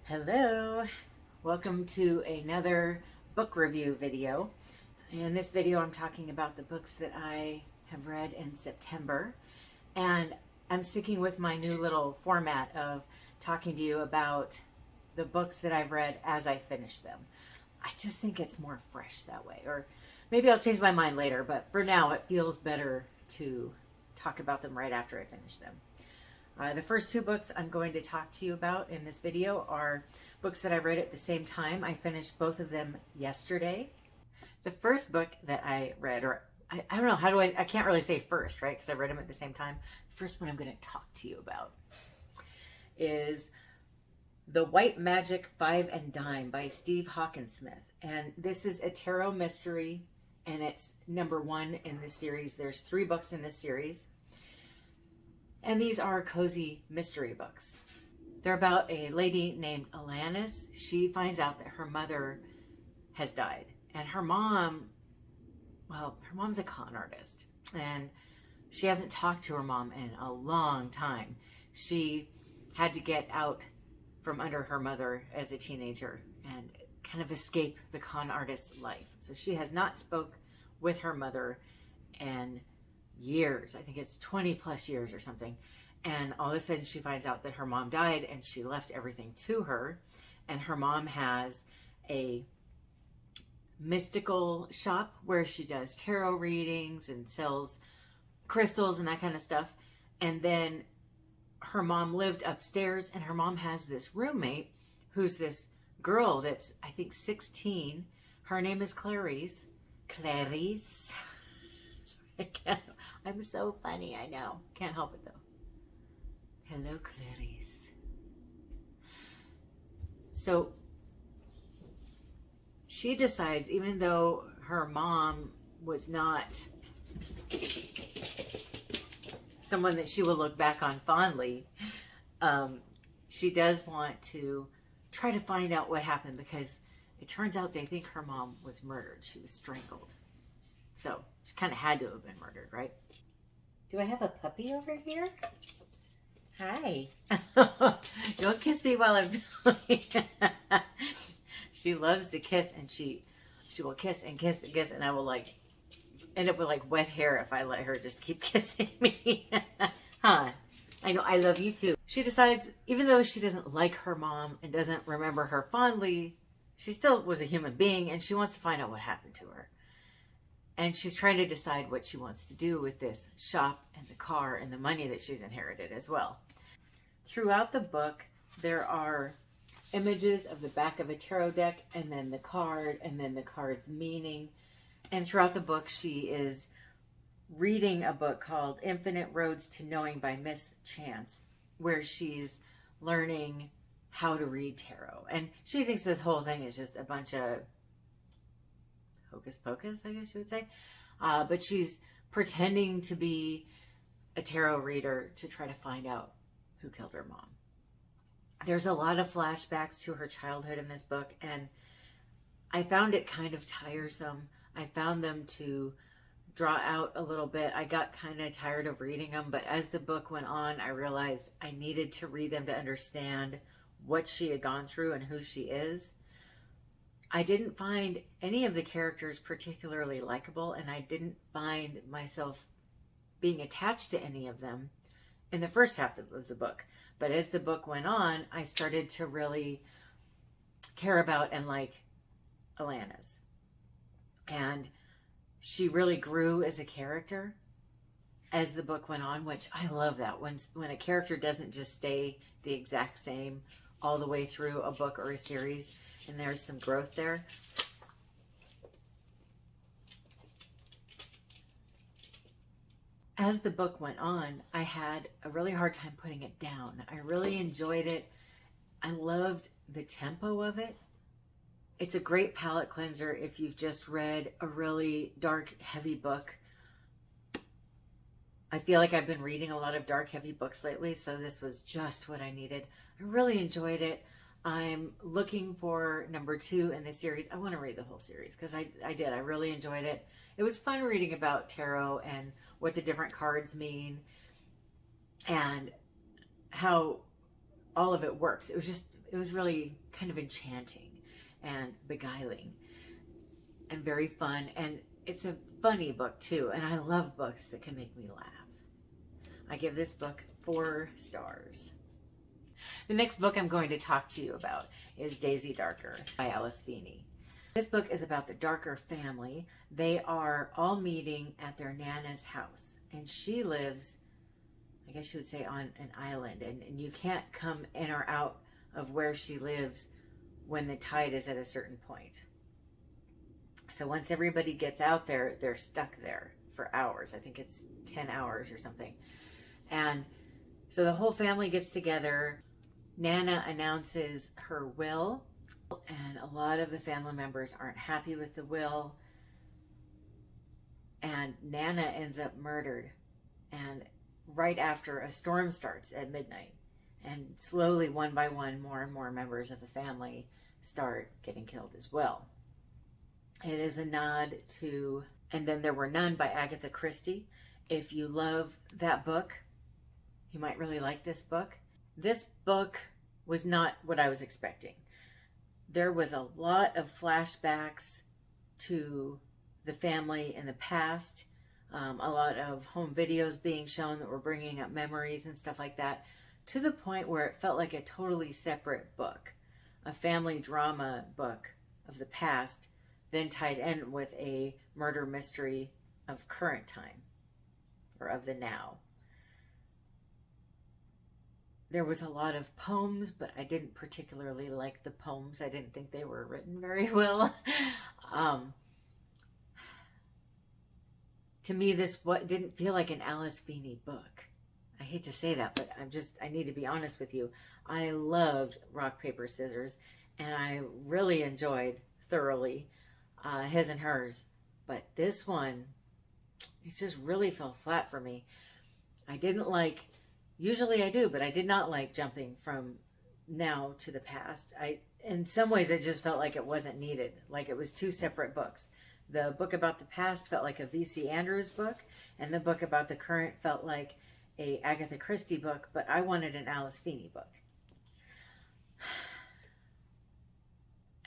Hello, welcome to another book review video. In this video I'm talking about the books that I have read in September, and I'm sticking with my new little format of talking to you about the books that I've read as I finish them. I just think it's more fresh that way, or maybe I'll change my mind later, but for now it feels better to talk about them right after I finish them. The first two books I'm going to talk to you about in this video are books that I read at the same time. I finished both of them yesterday. The first book that I read, or I don't know, I can't really say first, right? Because I read them at the same time. The first one I'm going to talk to you about is The White Magic Five and Dime by Steve Hockensmith. And this is a tarot mystery, and it's number one in this series. There's 3 books in this series. And these are cozy mystery books. They're about a lady named Alanis. She finds out that her mother has died. And her mom's a con artist. And she hasn't talked to her mom in a long time. She had to get out from under her mother as a teenager and kind of escape the con artist's life. So she has not spoke with her mother in years. I think it's 20 plus years or something. And all of a sudden she finds out that her mom died and she left everything to her. And her mom has a mystical shop where she does tarot readings and sells crystals and that kind of stuff. And then her mom lived upstairs, and her mom has this roommate who's this girl that's, I think, 16. Her name is Clarice. I'm so funny, I know. Can't help it though. Hello, Clarice. So she decides, even though her mom was not someone that she will look back on fondly, she does want to try to find out what happened, because it turns out they think her mom was murdered. She was strangled. So she kind of had to have been murdered, right? Do I have a puppy over here? Hi. Don't kiss me while I'm filming. She loves to kiss, and she will kiss and kiss and kiss, and I will end up with wet hair if I let her just keep kissing me. Huh. I know, I love you too. She decides, even though she doesn't like her mom and doesn't remember her fondly, she still was a human being, and she wants to find out what happened to her. And she's trying to decide what she wants to do with this shop and the car and the money that she's inherited as well. Throughout the book, there are images of the back of a tarot deck, and then the card, and then the card's meaning. And throughout the book, she is reading a book called Infinite Roads to Knowing by Miss Chance, where she's learning how to read tarot. And she thinks this whole thing is just a bunch of hocus pocus, I guess you would say. But she's pretending to be a tarot reader to try to find out who killed her mom. There's a lot of flashbacks to her childhood in this book, and I found it kind of tiresome. I found them to draw out a little bit. I got kind of tired of reading them, but as the book went on, I realized I needed to read them to understand what she had gone through and who she is. I didn't find any of the characters particularly likable, and I didn't find myself being attached to any of them in the first half of the book. But as the book went on, I started to really care about and like Alanis. And she really grew as a character as the book went on, which I love that. When a character doesn't just stay the exact same all the way through a book or a series, and there's some growth there. As the book went on, I had a really hard time putting it down. I really enjoyed it. I loved the tempo of it. It's a great palate cleanser if you've just read a really dark, heavy book. I feel like I've been reading a lot of dark, heavy books lately, so this was just what I needed. I really enjoyed it. I'm looking for number 2 in the series. I want to read the whole series because I did. I really enjoyed it. It was fun reading about tarot and what the different cards mean and how all of it works. it was really kind of enchanting and beguiling and very fun. And it's a funny book too. And I love books that can make me laugh. I give this book 4 stars. The next book I'm going to talk to you about is Daisy Darker by Alice Feeney. This book is about the Darker family. They are all meeting at their Nana's house, and she lives, I guess you would say, on an island, and you can't come in or out of where she lives when the tide is at a certain point. So once everybody gets out there, they're stuck there for hours. I think it's 10 hours or something. And so the whole family gets together. Nana announces her will, and a lot of the family members aren't happy with the will. And Nana ends up murdered, and right after a storm starts at midnight. And slowly, one by one, more and more members of the family start getting killed as well. It is a nod to And Then There Were None by Agatha Christie. If you love that book, you might really like this book. This book was not what I was expecting. There was a lot of flashbacks to the family in the past, a lot of home videos being shown that were bringing up memories and stuff like that, to the point where it felt like a totally separate book, a family drama book of the past, then tied in with a murder mystery of current time, or of the now. There was a lot of poems, but I didn't particularly like the poems. I didn't think they were written very well. To me, this didn't feel like an Alice Feeney book. I hate to say that, but I need to be honest with you. I loved Rock, Paper, Scissors, and I really enjoyed thoroughly His and Hers. But this one, it just really fell flat for me. I didn't like, usually I do, but I did not like jumping from now to the past. In some ways, it just felt like it wasn't needed, like it was 2 separate books. The book about the past felt like a V.C. Andrews book, and the book about the current felt like a Agatha Christie book, but I wanted an Alice Feeney book.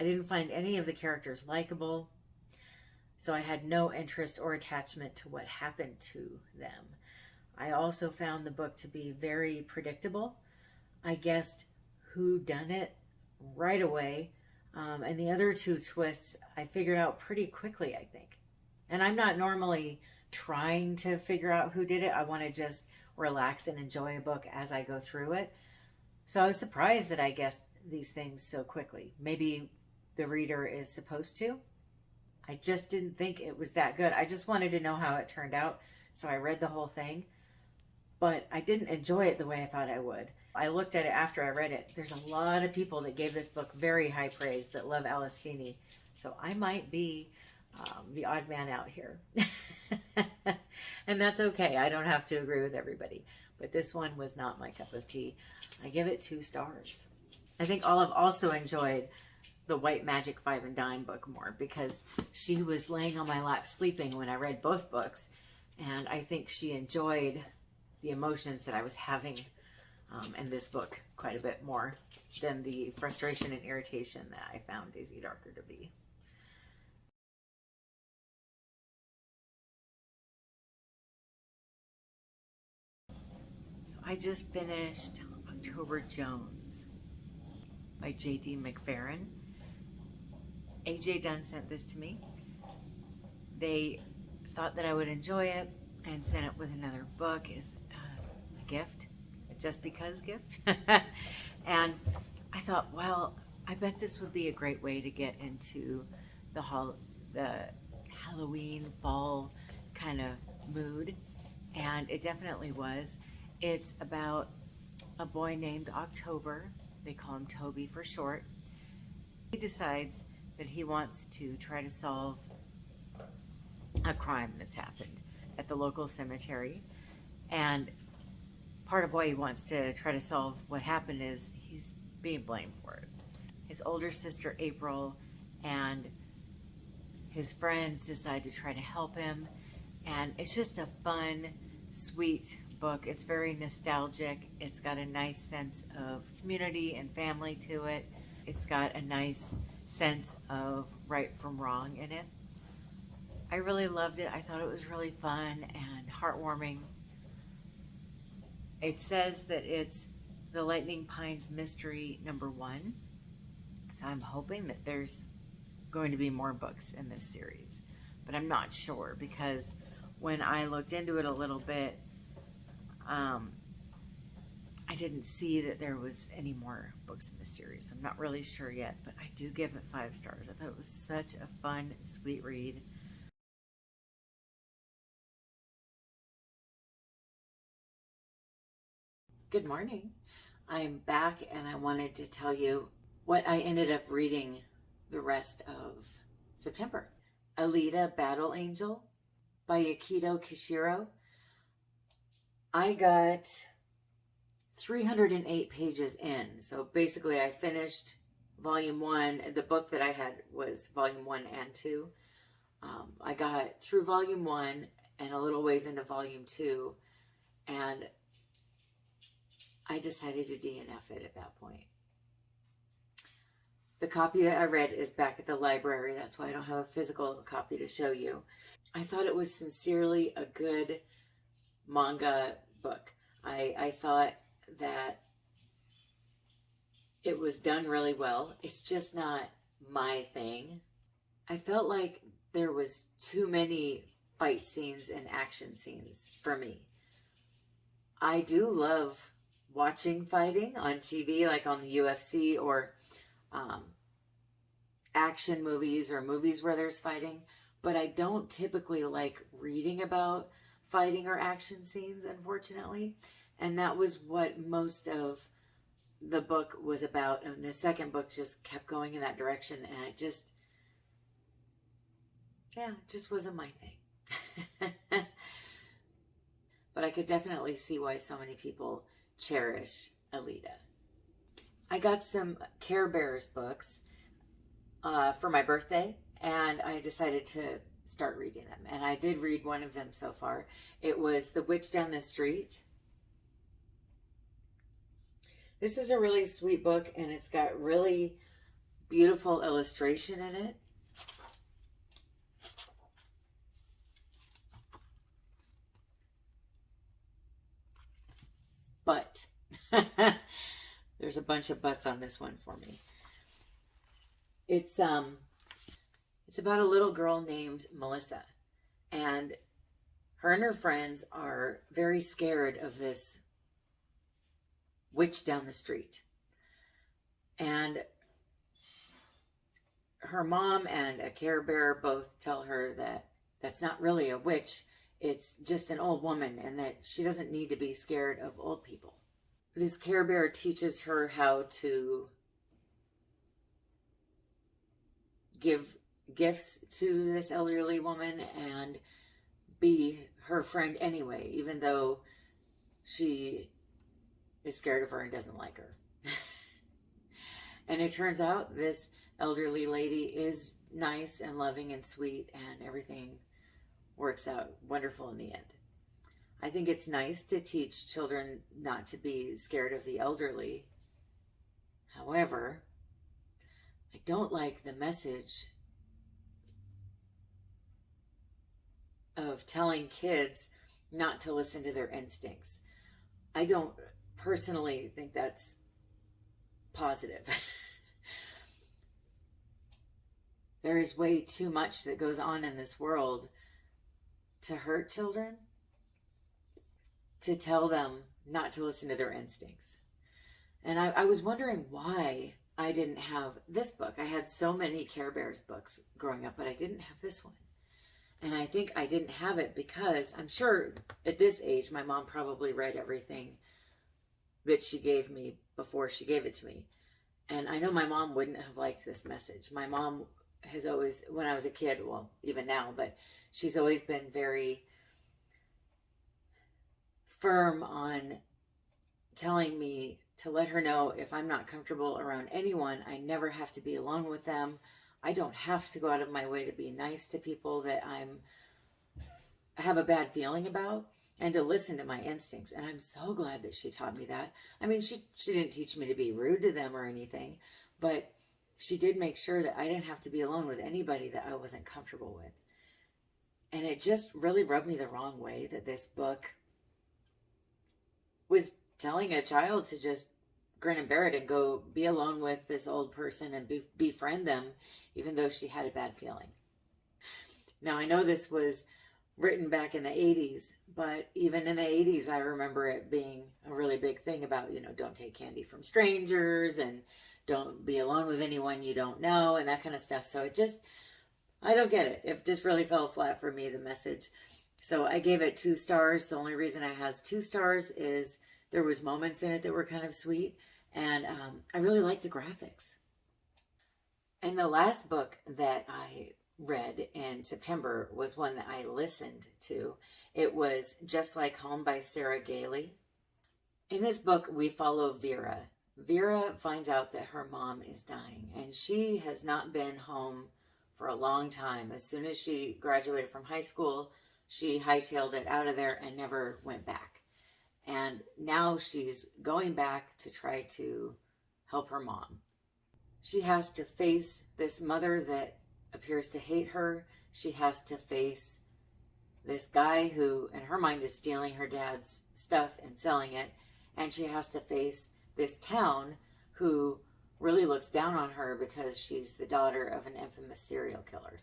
I didn't find any of the characters likable, so I had no interest or attachment to what happened to them. I also found the book to be very predictable. I guessed who done it right away, and the other 2 twists I figured out pretty quickly, I think. And I'm not normally trying to figure out who did it. I want to just relax and enjoy a book as I go through it. So I was surprised that I guessed these things so quickly. Maybe the reader is supposed to. I just didn't think it was that good. I just wanted to know how it turned out, so I read the whole thing. But I didn't enjoy it the way I thought I would. I looked at it after I read it. There's a lot of people that gave this book very high praise that love Alice Feeney. So I might be the odd man out here. And that's okay. I don't have to agree with everybody. But this one was not my cup of tea. I give it 2 stars. I think Olive also enjoyed the White Magic 5 and Dime book more, because she was laying on my lap sleeping when I read both books. And I think she enjoyed the emotions that I was having in this book quite a bit more than the frustration and irritation that I found Daisy Darker to be. So I just finished October Jones by J.D. McFarren. AJ Dunn sent this to me. They thought that I would enjoy it and sent it with another book as a gift, a just because gift. And I thought, well, I bet this would be a great way to get into the Halloween fall kind of mood. And it definitely was. It's about a boy named October. They call him Toby for short. He decides that he wants to try to solve a crime that's happened at the local cemetery. And part of why he wants to try to solve what happened is he's being blamed for it. His older sister April and his friends decide to try to help him. And it's just a fun, sweet book. It's very nostalgic. It's got a nice sense of community and family to it. It's got a nice sense of right from wrong in it. I really loved it. I thought it was really fun and heartwarming. It says that it's the Lightning Pines Mystery #1. So I'm hoping that there's going to be more books in this series. But I'm not sure, because when I looked into it a little bit, I didn't see that there was any more books in this series. So I'm not really sure yet, but I do give it 5 stars. I thought it was such a fun, sweet read. Good morning. I'm back, and I wanted to tell you what I ended up reading the rest of September. Alita, Battle Angel by Yukito Kishiro. I got 308 pages in. So basically I finished volume 1. The book that I had was volume 1 and 2. I got through volume 1 and a little ways into volume 2, and I decided to DNF it at that point. The copy that I read is back at the library. That's why I don't have a physical copy to show you. I thought it was sincerely a good manga book. I thought that it was done really well. It's just not my thing. I felt like there was too many fight scenes and action scenes for me. I do love watching fighting on TV, like on the UFC, or action movies or movies where there's fighting, but I don't typically like reading about fighting or action scenes, unfortunately. And that was what most of the book was about. And the second book just kept going in that direction, and it just wasn't my thing. But I could definitely see why so many people cherish Alita. I got some CareBears books for my birthday, and I decided to start reading them. And I did read one of them so far. It was The Witch Down the Street. This is a really sweet book, and it's got really beautiful illustration in it. But there's a bunch of buts on this one for me. It's about a little girl named Melissa, and her friends are very scared of this witch down the street. And her mom and a Care Bear both tell her that that's not really a witch, it's just an old woman, and that she doesn't need to be scared of old people. This Care Bear teaches her how to give gifts to this elderly woman and be her friend anyway, even though she is scared of her and doesn't like her. And it turns out this elderly lady is nice and loving and sweet, and everything works out wonderful in the end. I think it's nice to teach children not to be scared of the elderly. However, I don't like the message of telling kids not to listen to their instincts. I don't personally think that's positive. There is way too much that goes on in this world to hurt children, to tell them not to listen to their instincts. And I was wondering why I didn't have this book. I had so many CareBears books growing up, but I didn't have this one. And I think I didn't have it because I'm sure at this age, my mom probably read everything that she gave me before she gave it to me. And I know my mom wouldn't have liked this message. My mom has always, when I was a kid, well, even now, but she's always been very firm on telling me to let her know if I'm not comfortable around anyone, I never have to be alone with them. I don't have to go out of my way to be nice to people that I have a bad feeling about. and to listen to my instincts. And I'm so glad that she taught me that. I mean, she didn't teach me to be rude to them or anything, but she did make sure that I didn't have to be alone with anybody that I wasn't comfortable with. And it just really rubbed me the wrong way that this book was telling a child to just grin and bear it and go be alone with this old person and befriend them, even though she had a bad feeling. Now, I know this was written back in the 80s, but even in the 80s, I remember it being a really big thing about, don't take candy from strangers and don't be alone with anyone you don't know and that kind of stuff. So I don't get it. It just really fell flat for me, the message. So I gave it 2 stars. The only reason it has 2 stars is there was moments in it that were kind of sweet. And I really liked the graphics. And the last book that I read in September was one that I listened to. It was Just Like Home by Sarah Gailey. In this book, we follow Vera. Vera finds out that her mom is dying, and she has not been home for a long time. As soon as she graduated from high school, she hightailed it out of there and never went back. And now she's going back to try to help her mom. She has to face this mother that appears to hate her. She has to face this guy who, in her mind, is stealing her dad's stuff and selling it. And she has to face this town who really looks down on her because she's the daughter of an infamous serial killer.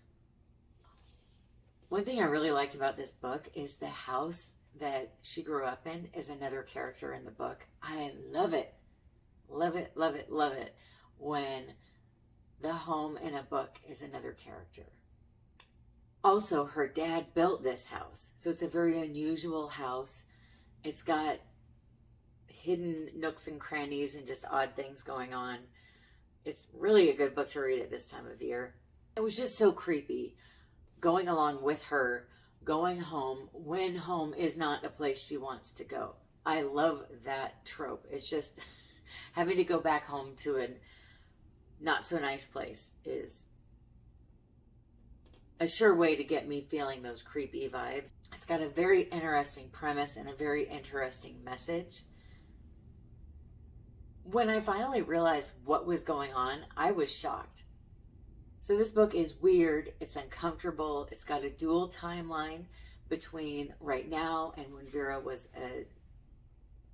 One thing I really liked about this book is the house that she grew up in is another character in the book. I love it. Love it, love it, love it when the home in a book is another character. Also, her dad built this house, so it's a very unusual house. It's got hidden nooks and crannies and just odd things going on. It's really a good book to read at this time of year. It was just so creepy going along with her, going home when home is not a place she wants to go. I love that trope. It's just having to go back home to a not so nice place is a sure way to get me feeling those creepy vibes. It's got a very interesting premise and a very interesting message. When I finally realized what was going on, I was shocked. So this book is weird, it's uncomfortable, it's got a dual timeline between right now and when Vera was,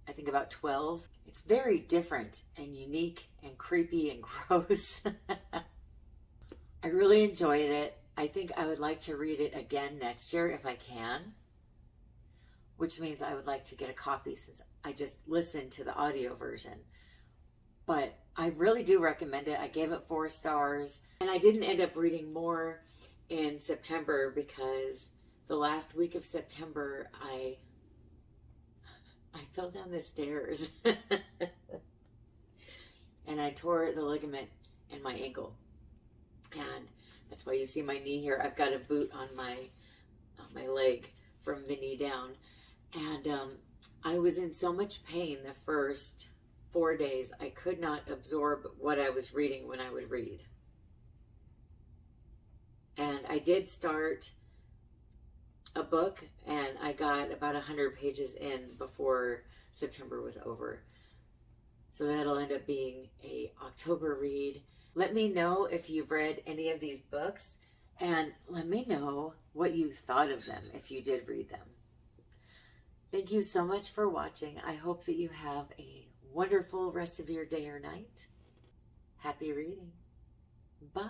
I think about 12. It's very different and unique and creepy and gross. I really enjoyed it. I think I would like to read it again next year if I can, which means I would like to get a copy since I just listened to the audio version. But I really do recommend it. I gave it 4 stars. And I didn't end up reading more in September because the last week of September, I fell down the stairs. And I tore the ligament in my ankle. And that's why you see my knee here. I've got a boot on my leg from the knee down. And I was in so much pain the first 4 days, I could not absorb what I was reading when I would read. And I did start a book, and I got about 100 pages in before September was over. So that'll end up being a October read. Let me know if you've read any of these books, and let me know what you thought of them if you did read them. Thank you so much for watching. I hope that you have a wonderful rest of your day or night. Happy reading. Bye.